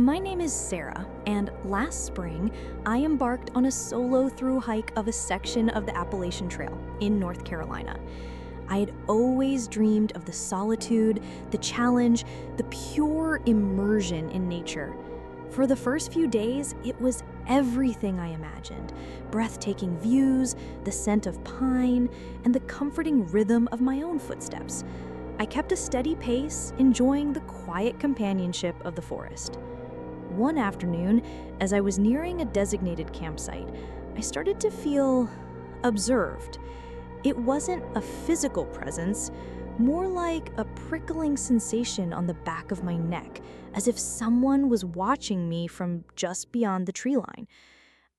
My name is Sarah, and last spring, I embarked on a solo through hike of a section of the Appalachian Trail in North Carolina. I had always dreamed of the solitude, the challenge, the pure immersion in nature. For the first few days, it was everything I imagined: breathtaking views, the scent of pine, and the comforting rhythm of my own footsteps. I kept a steady pace, enjoying the quiet companionship of the forest. One afternoon, as I was nearing a designated campsite, I started to feel observed. It wasn't a physical presence, more like a prickling sensation on the back of my neck, as if someone was watching me from just beyond the tree line.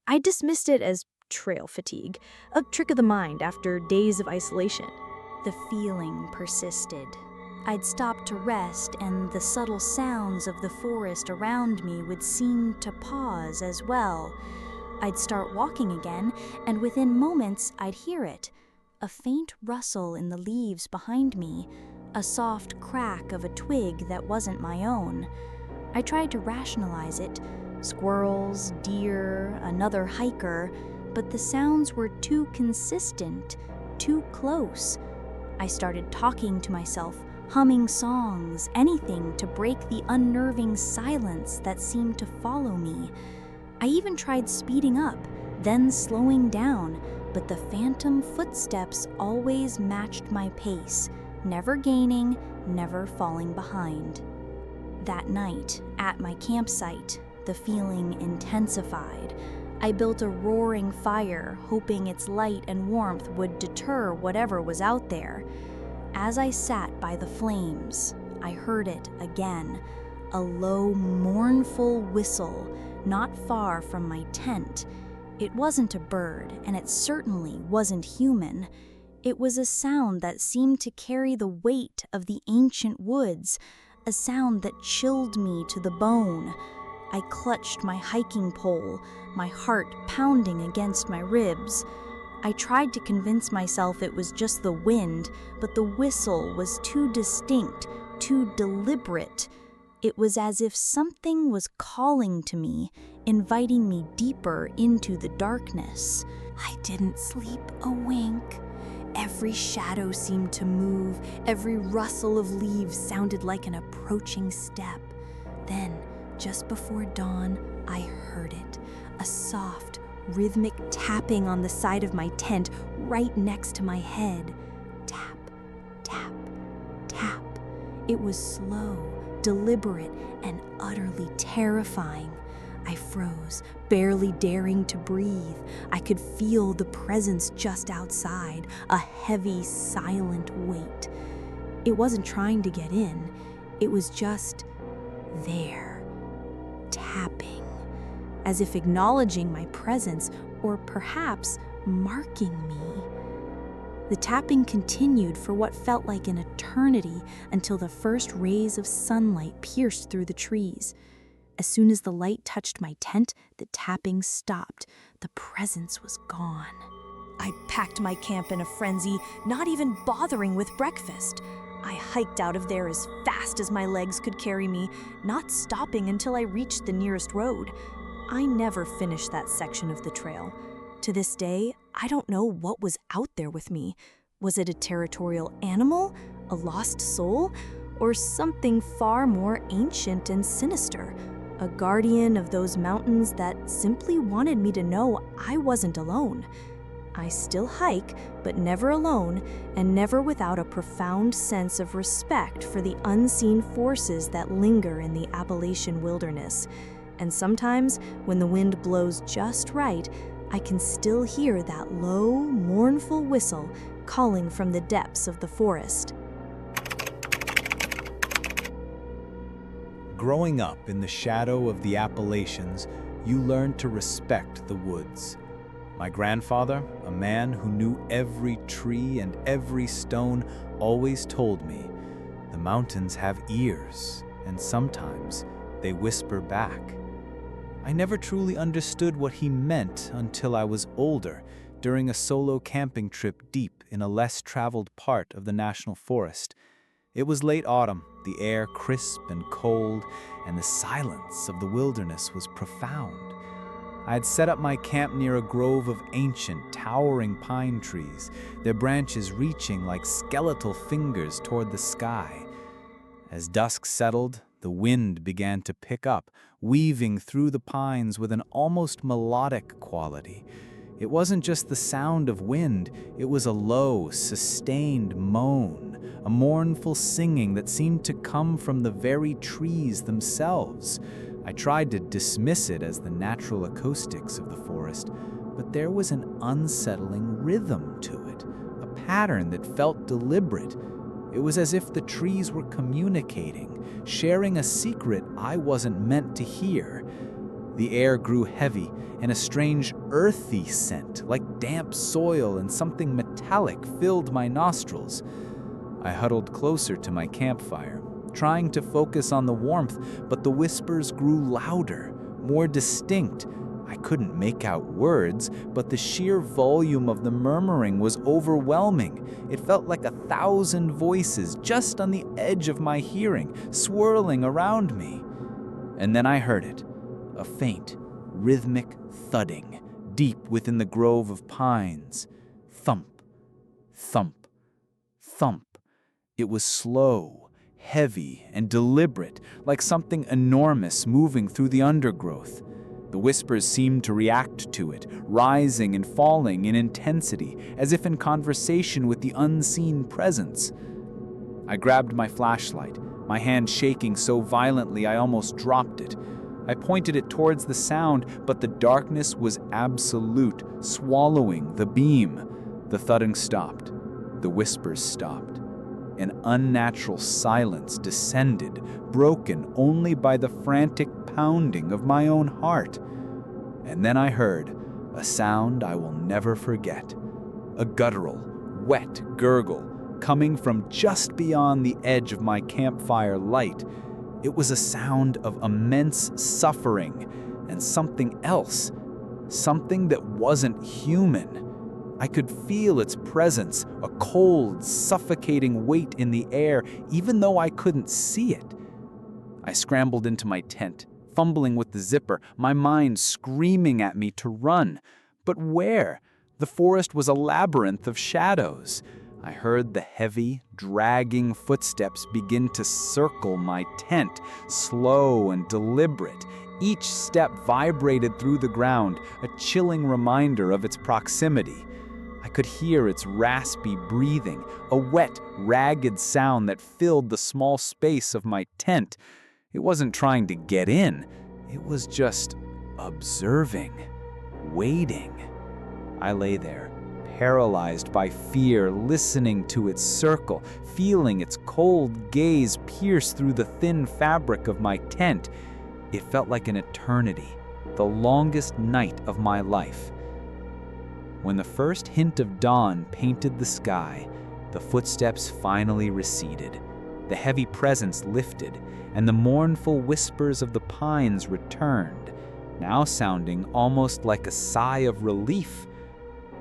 I dismissed it as trail fatigue, a trick of the mind after days of isolation. The feeling persisted. I'd stop to rest, and the subtle sounds of the forest around me would seem to pause as well. I'd start walking again, and within moments I'd hear it. A faint rustle in the leaves behind me, a soft crack of a twig that wasn't my own. I tried to rationalize it: squirrels, deer, another hiker, but the sounds were too consistent, too close. I started talking to myself, humming songs, anything to break the unnerving silence that seemed to follow me. I even tried speeding up, then slowing down, but the phantom footsteps always matched my pace, never gaining, never falling behind. That night, at my campsite, the feeling intensified. I built a roaring fire, hoping its light and warmth would deter whatever was out there. As I sat by the flames, I heard it again, a low, mournful whistle not far from my tent. It wasn't a bird, and it certainly wasn't human. It was a sound that seemed to carry the weight of the ancient woods, a sound that chilled me to the bone. I clutched my hiking pole, my heart pounding against my ribs. I tried to convince myself it was just the wind, but the whistle was too distinct, too deliberate. It was as if something was calling to me, inviting me deeper into the darkness. I didn't sleep a wink. Every shadow seemed to move, every rustle of leaves sounded like an approaching step. Then, just before dawn, I heard it, a soft, rhythmic tapping on the side of my tent right next to my head. Tap, tap, tap. It was slow, deliberate, and utterly terrifying. I froze, barely daring to breathe. I could feel the presence just outside, a heavy, silent weight. It wasn't trying to get in. It was just there, tapping, as if acknowledging my presence, or perhaps marking me. The tapping continued for what felt like an eternity until the first rays of sunlight pierced through the trees. As soon as the light touched my tent, the tapping stopped. The presence was gone. I packed my camp in a frenzy, not even bothering with breakfast. I hiked out of there as fast as my legs could carry me, not stopping until I reached the nearest road. I never finished that section of the trail. To this day, I don't know what was out there with me. Was it a territorial animal, a lost soul, or something far more ancient and sinister? A guardian of those mountains that simply wanted me to know I wasn't alone. I still hike, but never alone, and never without a profound sense of respect for the unseen forces that linger in the Appalachian wilderness. And sometimes, when the wind blows just right, I can still hear that low, mournful whistle calling from the depths of the forest. Growing up in the shadow of the Appalachians, you learn to respect the woods. My grandfather, a man who knew every tree and every stone, always told me, the mountains have ears, and sometimes they whisper back. I never truly understood what he meant until I was older, during a solo camping trip deep in a less traveled part of the national forest. It was late autumn, the air crisp and cold, and the silence of the wilderness was profound. I had set up my camp near a grove of ancient, towering pine trees, their branches reaching like skeletal fingers toward the sky. As dusk settled, the wind began to pick up, weaving through the pines with an almost melodic quality. It wasn't just the sound of wind, it was a low, sustained moan, a mournful singing that seemed to come from the very trees themselves. I tried to dismiss it as the natural acoustics of the forest, but there was an unsettling rhythm to it, a pattern that felt deliberate. It was as if the trees were communicating, sharing a secret I wasn't meant to hear. The air grew heavy, and a strange earthy scent, like damp soil and something metallic, filled my nostrils. I huddled closer to my campfire, trying to focus on the warmth, but the whispers grew louder, more distinct. I couldn't make out words, but the sheer volume of the murmuring was overwhelming. It felt like 1,000 voices just on the edge of my hearing, swirling around me. And then I heard it, a faint, rhythmic thudding, deep within the grove of pines. Thump, thump, thump. It was slow, heavy, and deliberate, like something enormous moving through the undergrowth. The whispers seemed to react to it, rising and falling in intensity, as if in conversation with the unseen presence. I grabbed my flashlight, my hand shaking so violently I almost dropped it. I pointed it towards the sound, but the darkness was absolute, swallowing the beam. The thudding stopped. The whispers stopped. An unnatural silence descended, broken only by the frantic pounding of my own heart. And then I heard a sound I will never forget. A guttural, wet gurgle coming from just beyond the edge of my campfire light. It was a sound of immense suffering and something else, something that wasn't human. I could feel its presence, a cold, suffocating weight in the air, even though I couldn't see it. I scrambled into my tent, fumbling with the zipper, my mind screaming at me to run. But where? The forest was a labyrinth of shadows. I heard the heavy, dragging footsteps begin to circle my tent, slow and deliberate. Each step vibrated through the ground, a chilling reminder of its proximity. I could hear its raspy breathing, a wet, ragged sound that filled the small space of my tent. It wasn't trying to get in. It was just observing, waiting. I lay there, paralyzed by fear, listening to its circle, feeling its cold gaze pierce through the thin fabric of my tent. It felt like an eternity, the longest night of my life. When the first hint of dawn painted the sky, the footsteps finally receded. The heavy presence lifted, and the mournful whispers of the pines returned, now sounding almost like a sigh of relief.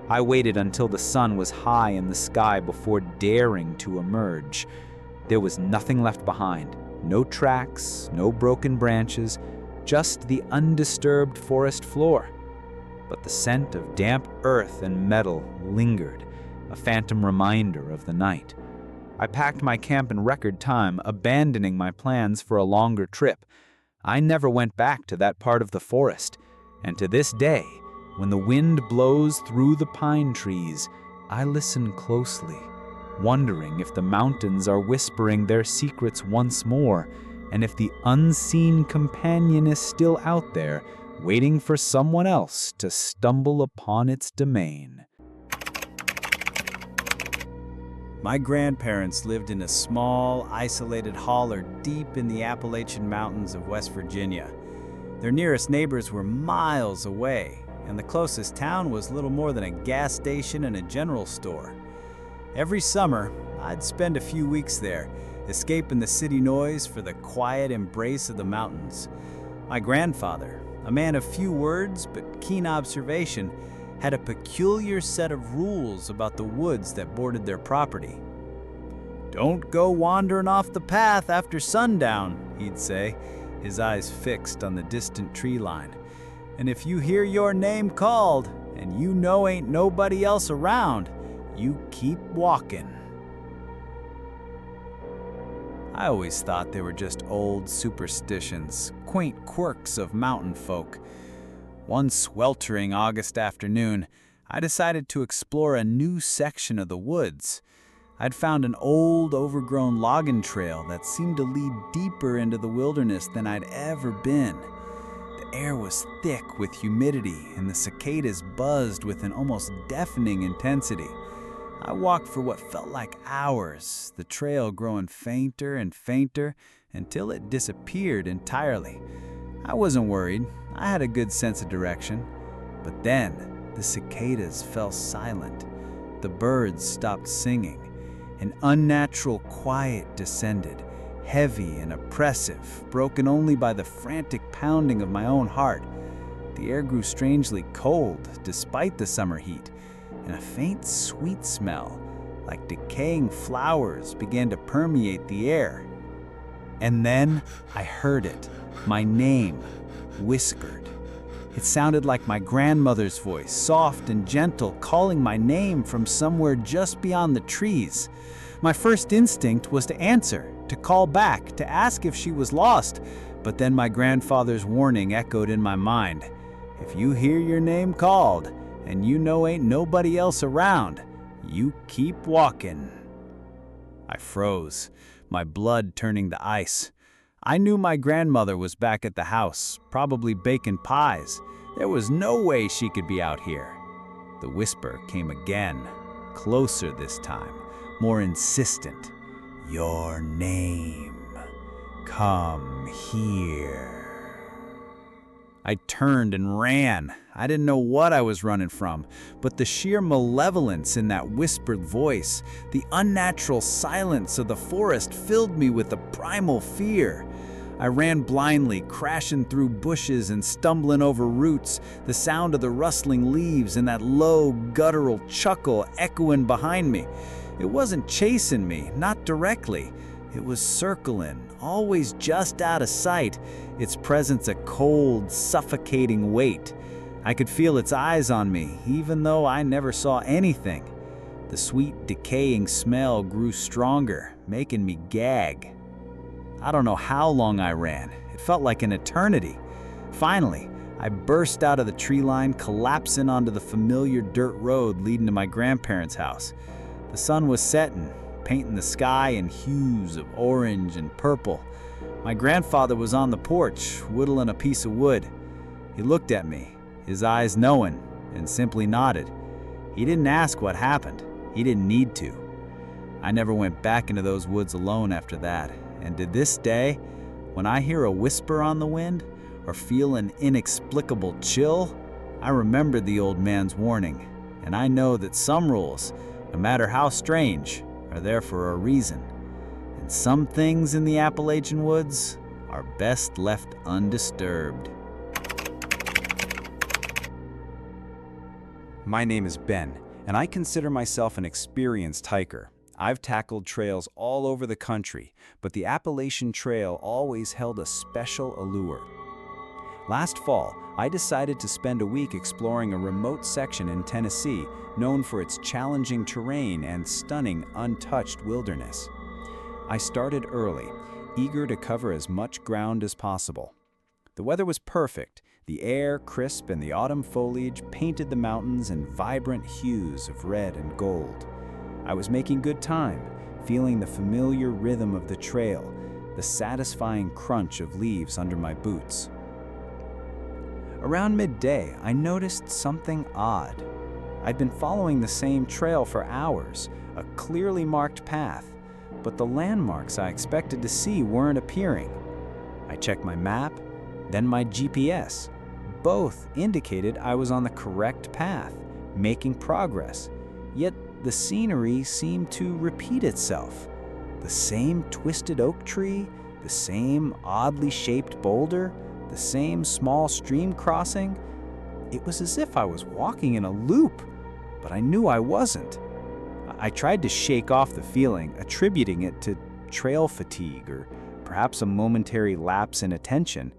I waited until the sun was high in the sky before daring to emerge. There was nothing left behind, no tracks, no broken branches, just the undisturbed forest floor. But the scent of damp earth and metal lingered, a phantom reminder of the night. I packed my camp in record time, abandoning my plans for a longer trip. I never went back to that part of the forest, and to this day, when the wind blows through the pine trees, I listen closely, wondering if the mountains are whispering their secrets once more, and if the unseen companion is still out there, waiting for someone else to stumble upon its domain. My grandparents lived in a small, isolated holler deep in the Appalachian Mountains of West Virginia. Their nearest neighbors were miles away, and the closest town was little more than a gas station and a general store. Every summer, I'd spend a few weeks there, escaping the city noise for the quiet embrace of the mountains. My grandfather, a man of few words but keen observation, had a peculiar set of rules about the woods that bordered their property. "Don't go wandering off the path after sundown," he'd say, his eyes fixed on the distant tree line. "And if you hear your name called, and you know ain't nobody else around, you keep walking." I always thought they were just old superstitions, quaint quirks of mountain folk. One sweltering August afternoon, I decided to explore a new section of the woods. I'd found an old, overgrown logging trail that seemed to lead deeper into the wilderness than I'd ever been. The air was thick with humidity, and the cicadas buzzed with an almost deafening intensity. I walked for what felt like hours, the trail growing fainter and fainter until it disappeared entirely. I wasn't worried. I had a good sense of direction. But then, the cicadas fell silent. The birds stopped singing. An unnatural quiet descended, heavy and oppressive, broken only by the frantic pounding of my own heart. The air grew strangely cold, despite the summer heat, and a faint sweet smell, like decaying flowers, began to permeate the air. And then I heard it, my name, whispered. It sounded like my grandmother's voice, soft and gentle, calling my name from somewhere just beyond the trees. My first instinct was to answer, to call back, to ask if she was lost, but then my grandfather's warning echoed in my mind. If you hear your name called, and you know ain't nobody else around, you keep walking. I froze, my blood turning to ice. I knew my grandmother was back at the house, probably baking pies. There was no way she could be out here. The whisper came again, closer this time, more insistent. Your name. Come here. I turned and ran. I didn't know what I was running from, but the sheer malevolence in that whispered voice, the unnatural silence of the forest filled me with a primal fear. I ran blindly, crashing through bushes and stumbling over roots, the sound of the rustling leaves and that low, guttural chuckle echoing behind me. It wasn't chasing me, not directly. It was circling, always just out of sight, its presence a cold, suffocating weight. I could feel its eyes on me, even though I never saw anything. The sweet, decaying smell grew stronger, making me gag. I don't know how long I ran. It felt like an eternity. Finally, I burst out of the tree line, collapsing onto the familiar dirt road leading to my grandparents' house. The sun was setting, painting the sky in hues of orange and purple. My grandfather was on the porch, whittling a piece of wood. He looked at me, his eyes knowing, and simply nodded. He didn't ask what happened. He didn't need to. I never went back into those woods alone after that, and to this day, when I hear a whisper on the wind or feel an inexplicable chill, I remember the old man's warning, and I know that some rules, no matter how strange, are there for a reason. And some things in the Appalachian woods are best left undisturbed. My name is Ben, and I consider myself an experienced hiker. I've tackled trails all over the country, but the Appalachian Trail always held a special allure. Last fall, I decided to spend a week exploring a remote section in Tennessee known for its challenging terrain and stunning, untouched wilderness. I started early, eager to cover as much ground as possible. The weather was perfect, the air crisp, and the autumn foliage painted the mountains in vibrant hues of red and gold. I was making good time, feeling the familiar rhythm of the trail, the satisfying crunch of leaves under my boots. Around midday, I noticed something odd. I'd been following the same trail for hours, a clearly marked path, but the landmarks I expected to see weren't appearing. I checked my map, then my GPS. Both indicated I was on the correct path, making progress, yet the scenery seemed to repeat itself. The same twisted oak tree, the same oddly shaped boulder, the same small stream crossing. It was as if I was walking in a loop, but I knew I wasn't. I tried to shake off the feeling, attributing it to trail fatigue or perhaps a momentary lapse in attention,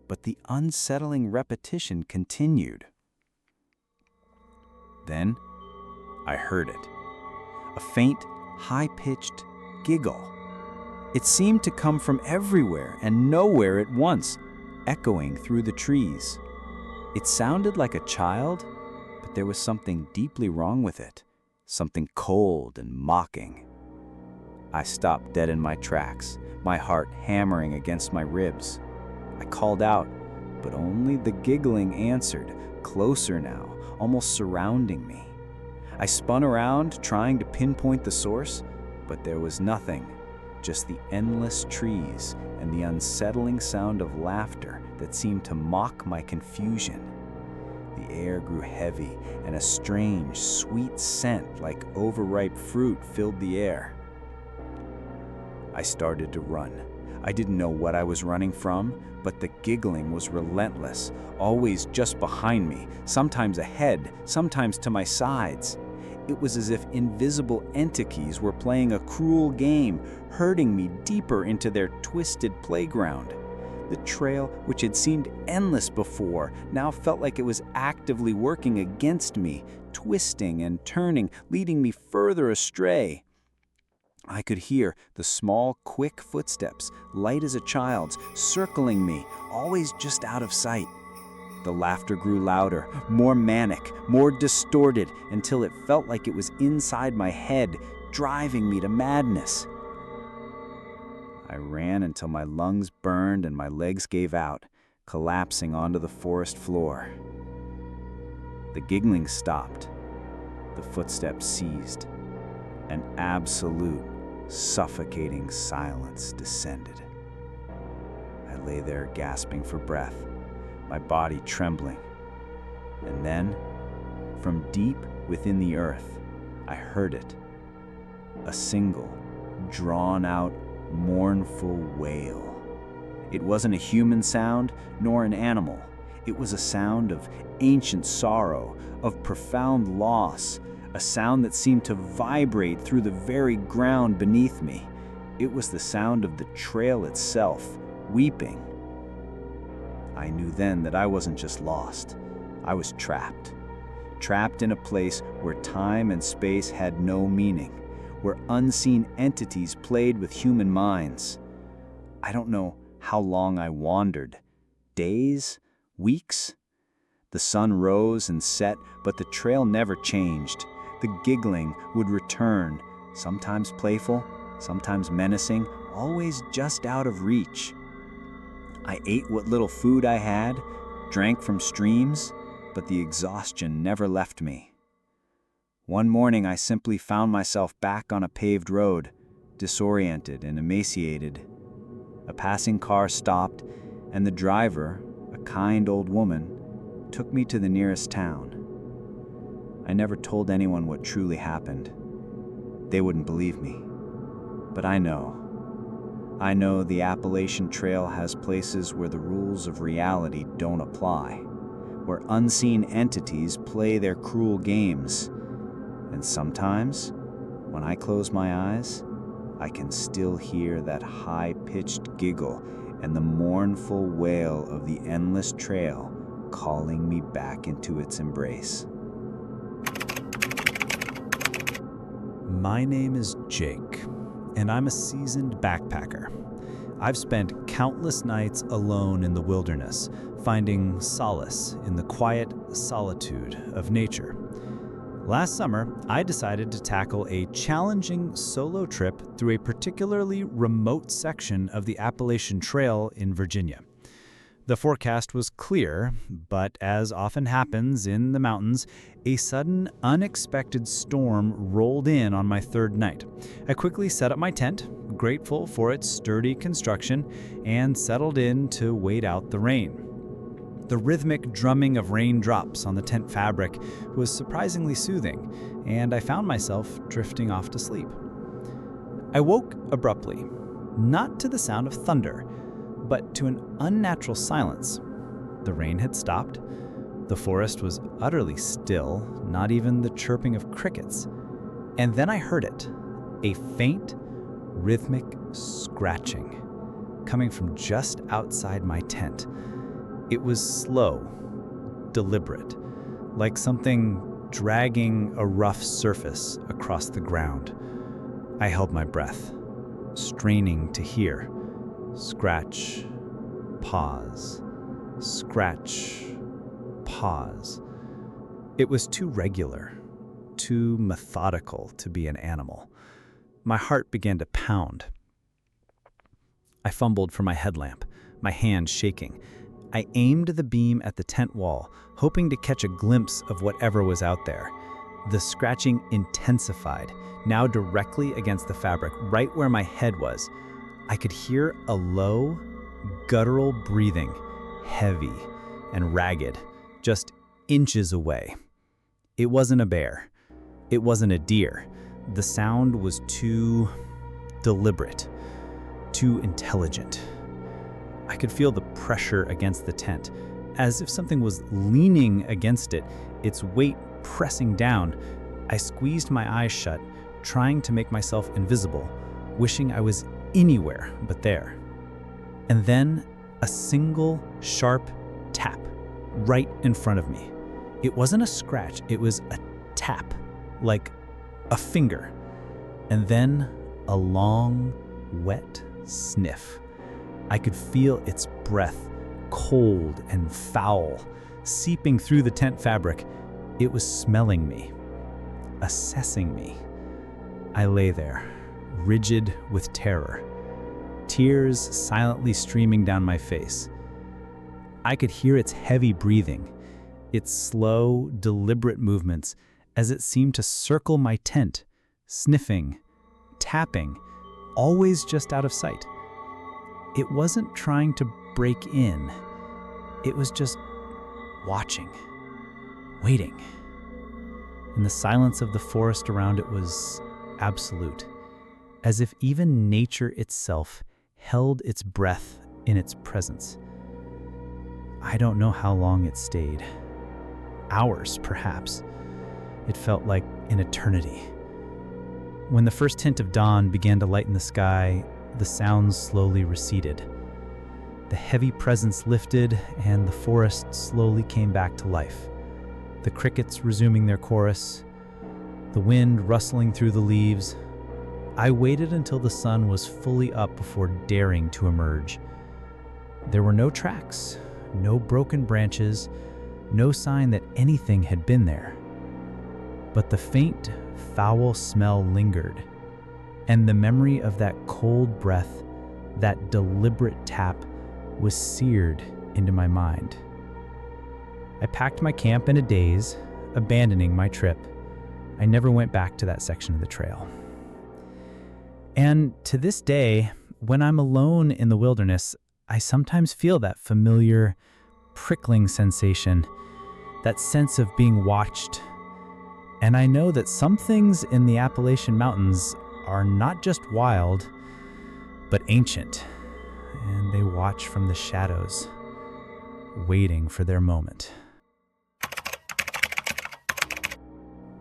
but the unsettling repetition continued. Then I heard it. A faint, high-pitched giggle. It seemed to come from everywhere and nowhere at once, echoing through the trees. It sounded like a child, but there was something deeply wrong with it, something cold and mocking. I stopped dead in my tracks, my heart hammering against my ribs. I called out, but only the giggling answered, closer now, almost surrounding me. I spun around, trying to pinpoint the source, but there was nothing, just the endless trees and the unsettling sound of laughter that seemed to mock my confusion. The air grew heavy, and a strange, sweet scent like overripe fruit filled the air. I started to run. I didn't know what I was running from, but the giggling was relentless, always just behind me, sometimes ahead, sometimes to my sides. It was as if invisible entities were playing a cruel game, herding me deeper into their twisted playground. The trail, which had seemed endless before, now felt like it was actively working against me, twisting and turning, leading me further astray. I could hear the small, quick footsteps, light as a child's, circling me, always just out of sight. The laughter grew louder, more manic, more distorted, until it felt like it was inside my head, driving me to madness. I ran until my lungs burned and my legs gave out, collapsing onto the forest floor. The giggling stopped. The footsteps ceased. An absolute, suffocating silence descended. I lay there gasping for breath, my body trembling. And then, from deep within the earth, I heard it. A single, drawn-out, mournful wail. It wasn't a human sound, nor an animal. It was a sound of ancient sorrow, of profound loss, a sound that seemed to vibrate through the very ground beneath me. It was the sound of the trail itself, weeping. I knew then that I wasn't just lost. I was trapped. Trapped in a place where time and space had no meaning, where unseen entities played with human minds. I don't know how long I wandered. Days? Weeks? The sun rose and set, but the trail never changed. The giggling would return, sometimes playful, sometimes menacing, always just out of reach. I ate what little food I had, drank from streams, but the exhaustion never left me. One morning I simply found myself back on a paved road, disoriented and emaciated. A passing car stopped, and the driver, a kind old woman, took me to the nearest town. I never told anyone what truly happened. They wouldn't believe me. But I know. I know the Appalachian Trail has places where the rules of reality don't apply, where unseen entities play their cruel games. And sometimes, when I close my eyes, I can still hear that high-pitched giggle and the mournful wail of the endless trail calling me back into its embrace. My name is Jake, and I'm a seasoned backpacker. I've spent countless nights alone in the wilderness, finding solace in the quiet solitude of nature. Last summer, I decided to tackle a challenging solo trip through a particularly remote section of the Appalachian Trail in Virginia. The forecast was clear, but as often happens in the mountains, a sudden, unexpected storm rolled in on my third night. I quickly set up my tent, grateful for its sturdy construction, and settled in to wait out the rain. The rhythmic drumming of raindrops on the tent fabric was surprisingly soothing, and I found myself drifting off to sleep. I woke abruptly, not to the sound of thunder, but to an unnatural silence. The rain had stopped. The forest was utterly still, not even the chirping of crickets. And then I heard it, a faint, rhythmic scratching coming from just outside my tent. It was slow, deliberate, like something dragging a rough surface across the ground. I held my breath, straining to hear. Scratch, pause, scratch, pause. It was too regular, too methodical to be an animal. My heart began to pound. I fumbled for my headlamp, my hand shaking. I aimed the beam at the tent wall, hoping to catch a glimpse of whatever was out there. The scratching intensified, now directly against the fabric, right where my head was. I could hear a low, guttural breathing, heavy and ragged, just inches away. It wasn't a bear. It wasn't a deer. The sound was too deliberate, too intelligent. I could feel the pressure against the tent, as if something was leaning against it, its weight pressing down. I squeezed my eyes shut, trying to make myself invisible, wishing I was anywhere but there. And then a single sharp tap right in front of me. It wasn't a scratch, it was a tap, like a finger. And then a long, wet sniff. I could feel its breath, cold and foul, seeping through the tent fabric. It was smelling me, assessing me. I lay there, rigid with terror, tears silently streaming down my face. I could hear its heavy breathing, its slow, deliberate movements as it seemed to circle my tent, sniffing, tapping, always just out of sight. It wasn't trying to break in. It was just watching, waiting. And the silence of the forest around it was absolute, as if even nature itself held its breath in its presence. I don't know how long it stayed. Hours, perhaps. It felt like an eternity. When the first hint of dawn began to lighten the sky, the sounds slowly receded. The heavy presence lifted, and the forest slowly came back to life. The crickets resuming their chorus, the wind rustling through the leaves. I waited until the sun was fully up before daring to emerge. There were no tracks, no broken branches, no sign that anything had been there. But the faint, foul smell lingered, and the memory of that cold breath, that deliberate tap, was seared into my mind. I packed my camp in a daze, abandoning my trip. I never went back to that section of the trail. And to this day, when I'm alone in the wilderness, I sometimes feel that familiar, prickling sensation, that sense of being watched. And I know that some things in the Appalachian Mountains are not just wild, but ancient, and they watch from the shadows, waiting for their moment.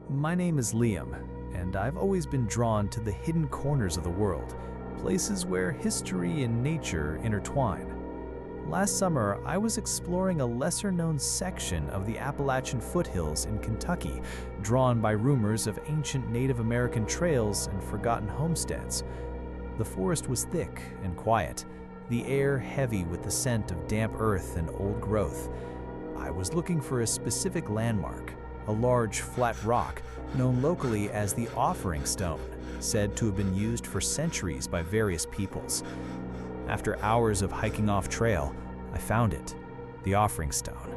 My name is Liam, and I've always been drawn to the hidden corners of the world, places where history and nature intertwine. Last summer, I was exploring a lesser-known section of the Appalachian foothills in Kentucky, drawn by rumors of ancient Native American trails and forgotten homesteads. The forest was thick and quiet, the air heavy with the scent of damp earth and old growth. I was looking for a specific landmark, a large, flat rock known locally as the Offering Stone, said to have been used for centuries by various peoples. After hours of hiking off trail, I found it, the Offering Stone.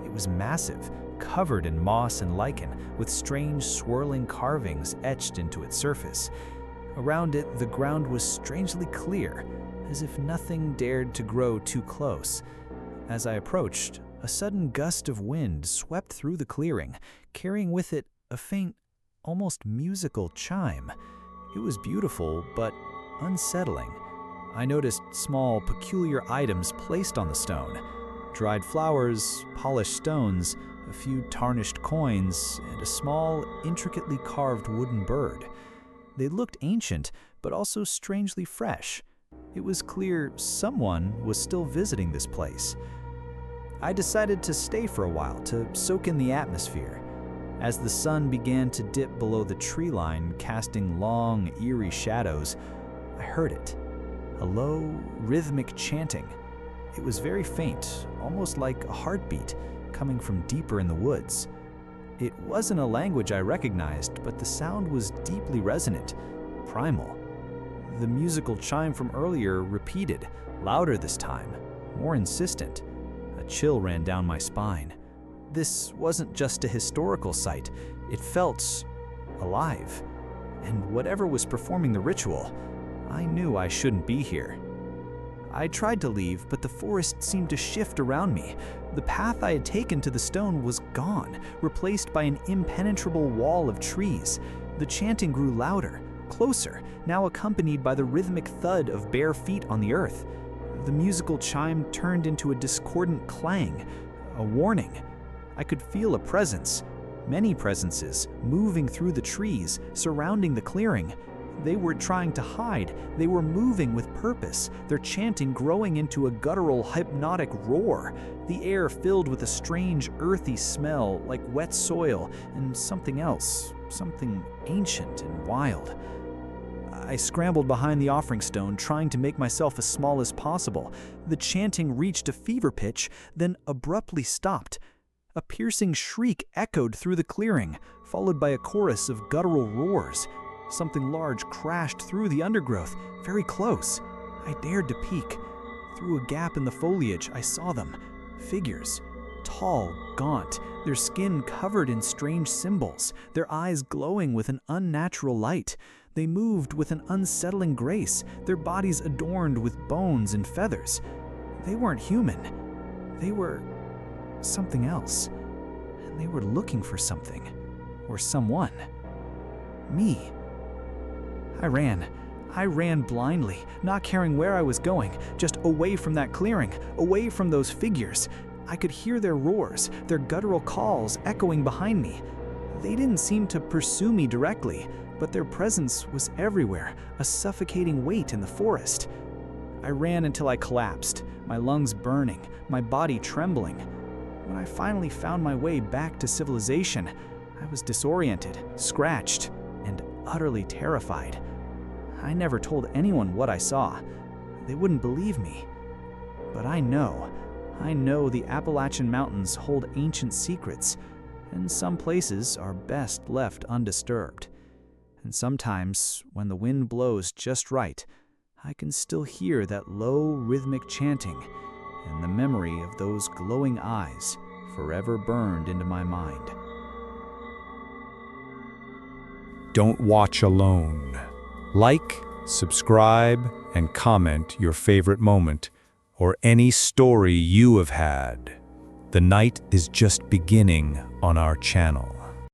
It was massive, covered in moss and lichen, with strange swirling carvings etched into its surface. Around it, the ground was strangely clear, as if nothing dared to grow too close. As I approached, a sudden gust of wind swept through the clearing, carrying with it a faint, almost musical chime. It was beautiful, but unsettling. I noticed small, peculiar items placed on the stone: dried flowers, polished stones, a few tarnished coins, and a small, intricately carved wooden bird. They looked ancient, but also strangely fresh. It was clear someone was still visiting this place. I decided to stay for a while to soak in the atmosphere. As the sun began to dip below the tree line, casting long, eerie shadows, I heard it. A low, rhythmic chanting. It was very faint, almost like a heartbeat, coming from deeper in the woods. It wasn't a language I recognized, but the sound was deeply resonant, primal. The musical chime from earlier repeated, louder this time, more insistent. A chill ran down my spine. This wasn't just a historical site, it felt alive. And whatever was performing the ritual, I knew I shouldn't be here. I tried to leave, but the forest seemed to shift around me. The path I had taken to the stone was gone, replaced by an impenetrable wall of trees. The chanting grew louder, closer, now accompanied by the rhythmic thud of bare feet on the earth. The musical chime turned into a discordant clang, a warning. I could feel a presence, many presences, moving through the trees, surrounding the clearing. They were trying to hide. They were moving with purpose, their chanting growing into a guttural, hypnotic roar. The air filled with a strange, earthy smell, like wet soil, and something else, something ancient and wild. I scrambled behind the offering stone, trying to make myself as small as possible. The chanting reached a fever pitch, then abruptly stopped. A piercing shriek echoed through the clearing, followed by a chorus of guttural roars. Something large crashed through the undergrowth, very close. I dared to peek. Through a gap in the foliage, I saw them. Figures. Tall, gaunt, their skin covered in strange symbols, their eyes glowing with an unnatural light. They moved with an unsettling grace, their bodies adorned with bones and feathers. They weren't human. They were something else. And they were looking for something. Or someone. Me. I ran blindly, not caring where I was going, just away from that clearing, away from those figures. I could hear their roars, their guttural calls echoing behind me. They didn't seem to pursue me directly, but their presence was everywhere, a suffocating weight in the forest. I ran until I collapsed, my lungs burning, my body trembling. When I finally found my way back to civilization, I was disoriented, scratched, and utterly terrified. I never told anyone what I saw. They wouldn't believe me. But I know the Appalachian Mountains hold ancient secrets, and some places are best left undisturbed. And sometimes, when the wind blows just right, I can still hear that low, rhythmic chanting, and the memory of those glowing eyes forever burned into my mind. Don't watch alone. Like, subscribe, and comment your favorite moment or any story you have had. The night is just beginning on our channel.